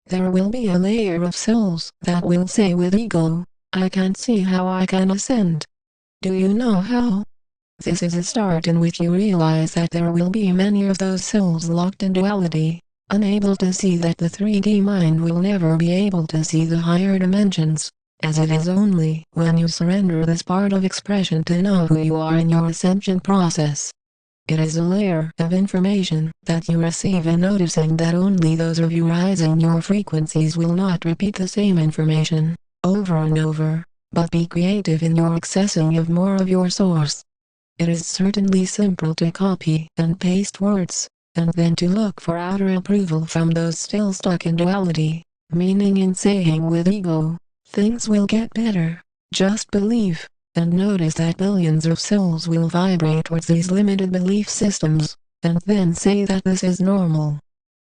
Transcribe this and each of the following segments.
there will be a layer of souls that will say with ego, I can't see how I can ascend. Do you know how? This is a start in which you realize that there will be many of those souls locked in duality, unable to see that the 3D mind will never be able to see the higher dimensions, as it is only when you surrender this part of expression to know who you are in your ascension process. It is a layer of information that you receive in noticing that only those of you rising your frequencies will not repeat the same information over and over, but be creative in your accessing of more of your source. It is certainly simple to copy and paste words, and then to look for outer approval from those still stuck in duality, meaning in saying with ego, things will get better, just believe, and notice that billions of souls will vibrate towards these limited belief systems, and then say that this is normal.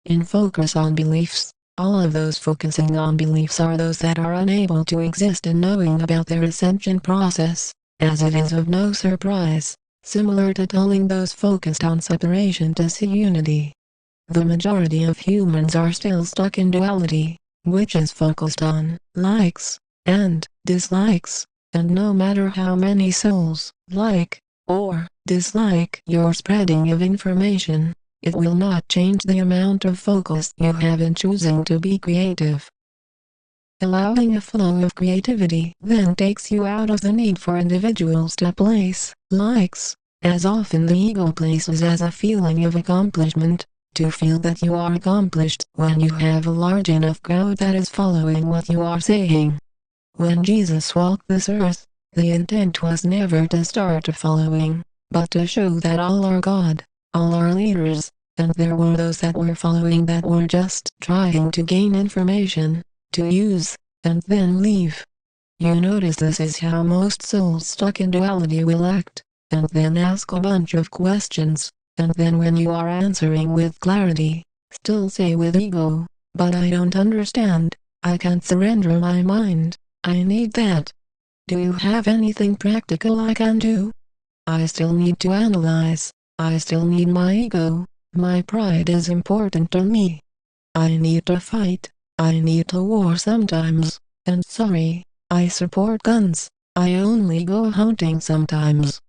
In focus on beliefs, all of those focusing on beliefs are those that are unable to exist in knowing about their ascension process, as it is of no surprise, similar to telling those focused on separation to see unity. The majority of humans are still stuck in duality, which is focused on likes and dislikes, and no matter how many souls like or dislike your spreading of information, it will not change the amount of focus you have in choosing to be creative. Allowing a flow of creativity then takes you out of the need for individuals to place likes, as often the ego places as a feeling of accomplishment, to feel that you are accomplished when you have a large enough crowd that is following what you are saying. When Jesus walked this earth, the intent was never to start a following, but to show that all are God, all are leaders, and there were those that were following that were just trying to gain information, to use, and then leave. You notice this is how most souls stuck in duality will act, and then ask a bunch of questions, and then when you are answering with clarity, still say with ego, but I don't understand, I can't surrender my mind, I need that. Do you have anything practical I can do? I still need to analyze, I still need my ego, my pride is important to me. I need to fight, I need to war sometimes, and sorry, I support guns, I only go hunting sometimes.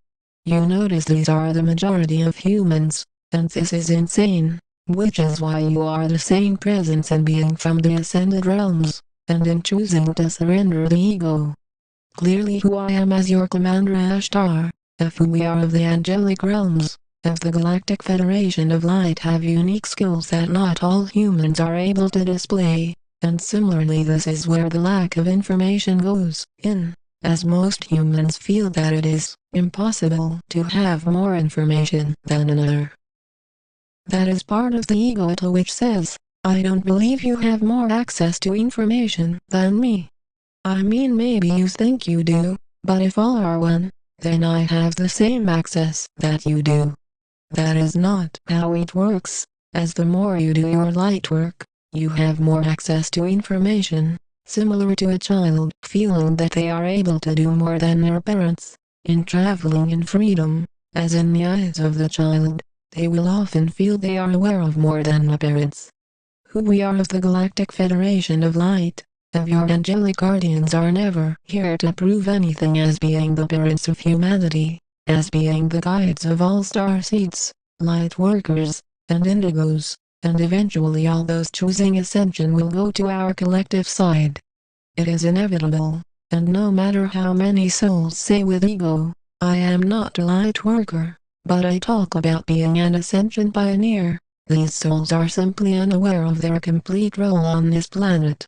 You notice these are the majority of humans, and this is insane, which is why you are the same presence and being from the ascended realms, and in choosing to surrender the ego. Clearly who I am as your commander Ashtar, of who we are of the angelic realms, of the Galactic Federation of Light have unique skills that not all humans are able to display, and similarly this is where the lack of information goes in, as most humans feel that it is impossible to have more information than another. That is part of the ego to which says, I don't believe you have more access to information than me. I mean maybe you think you do, but if all are one, then I have the same access that you do. That is not how it works, as the more you do your light work, you have more access to information, similar to a child feeling that they are able to do more than their parents, in traveling in freedom, as in the eyes of the child, they will often feel they are aware of more than the parents. Who we are of the Galactic Federation of Light, of your angelic guardians are never here to prove anything as being the parents of humanity, as being the guides of all star seeds, light workers, and indigos, and eventually all those choosing ascension will go to our collective side. It is inevitable, and no matter how many souls say with ego, I am not a light worker, but I talk about being an ascension pioneer, these souls are simply unaware of their complete role on this planet.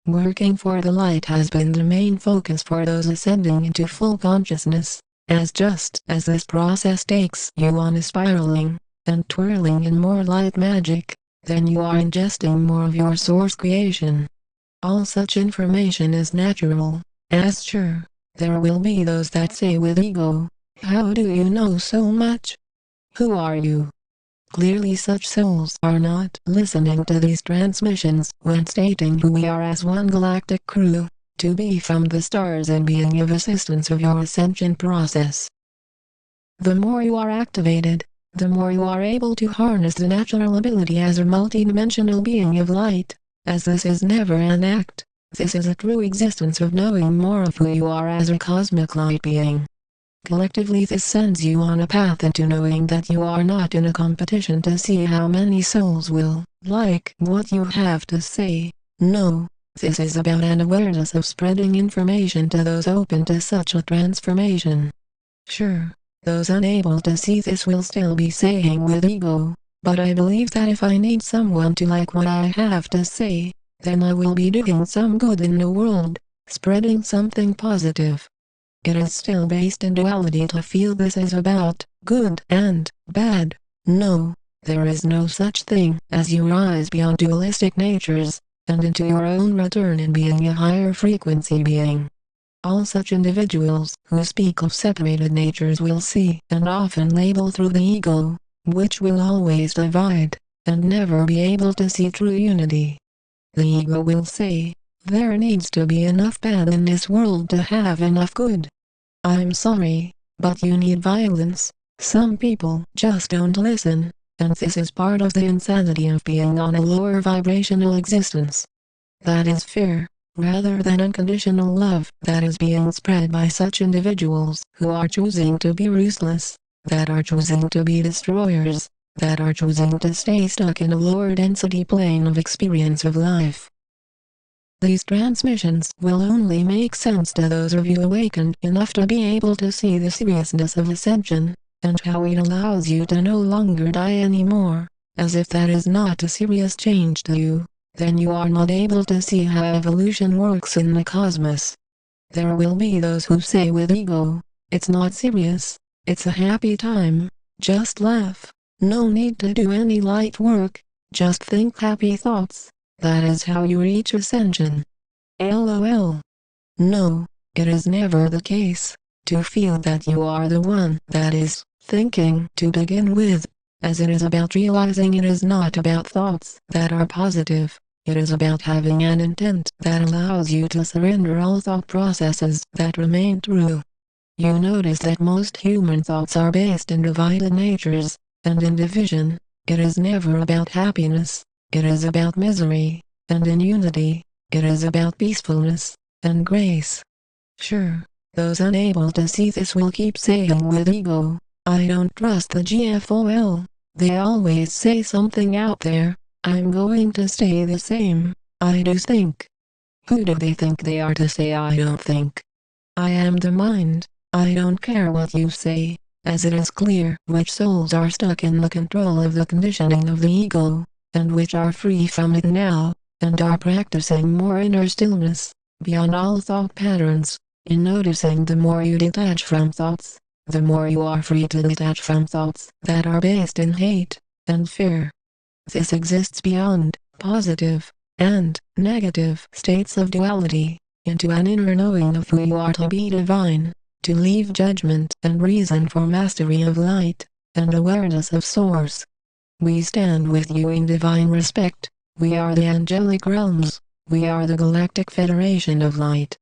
Working for the light has been the main focus for those ascending into full consciousness, as just as this process takes you on a spiraling and twirling in more light magic, then you are ingesting more of your source creation. All such information is natural, as sure, there will be those that say with ego, how do you know so much? Who are you? Clearly such souls are not listening to these transmissions when stating who we are as one galactic crew, to be from the stars and being of assistance of your ascension process. The more you are activated, the more you are able to harness the natural ability as a multidimensional being of light, as this is never an act. This is a true existence of knowing more of who you are as a cosmic light being. Collectively this sends you on a path into knowing that you are not in a competition to see how many souls will like what you have to say. No, this is about an awareness of spreading information to those open to such a transformation. Sure, those unable to see this will still be saying with ego, but I believe that if I need someone to like what I have to say, then I will be doing some good in the world, spreading something positive. It is still based in duality to feel this is about good and bad. No, there is no such thing as you rise beyond dualistic natures, and into your own return in being a higher frequency being. All such individuals who speak of separated natures will see and often label through the ego, which will always divide, and never be able to see true unity. The ego will say, there needs to be enough bad in this world to have enough good. I'm sorry, but you need violence. Some people just don't listen, and this is part of the insanity of being on a lower vibrational existence. That is fear, rather than unconditional love that is being spread by such individuals who are choosing to be ruthless, that are choosing to be destroyers, that are choosing to stay stuck in a lower density plane of experience of life. These transmissions will only make sense to those of you awakened enough to be able to see the seriousness of ascension, and how it allows you to no longer die anymore, as if that is not a serious change to you, then you are not able to see how evolution works in the cosmos. There will be those who say with ego, it's not serious, it's a happy time, just laugh, no need to do any light work, just think happy thoughts. That is how you reach ascension. LOL. No, it is never the case, to feel that you are the one that is thinking to begin with, as it is about realizing it is not about thoughts that are positive, it is about having an intent that allows you to surrender all thought processes that remain true. You notice that most human thoughts are based in divided natures, and in division, it is never about happiness. It is about misery, and in unity, it is about peacefulness and grace. Sure, those unable to see this will keep saying with ego, I don't trust the GFOL, they always say something out there, I'm going to stay the same, I do think. Who do they think they are to say I don't think? I am the mind, I don't care what you say, as it is clear which souls are stuck in the control of the conditioning of the ego, and which are free from it now, and are practicing more inner stillness, beyond all thought patterns. In noticing the more you detach from thoughts, the more you are free to detach from thoughts that are based in hate and fear. This exists beyond positive and negative states of duality, into an inner knowing of who you are to be divine, to leave judgment and reason for mastery of light, and awareness of source. We stand with you in divine respect. We are the angelic realms. We are the Galactic Federation of Light.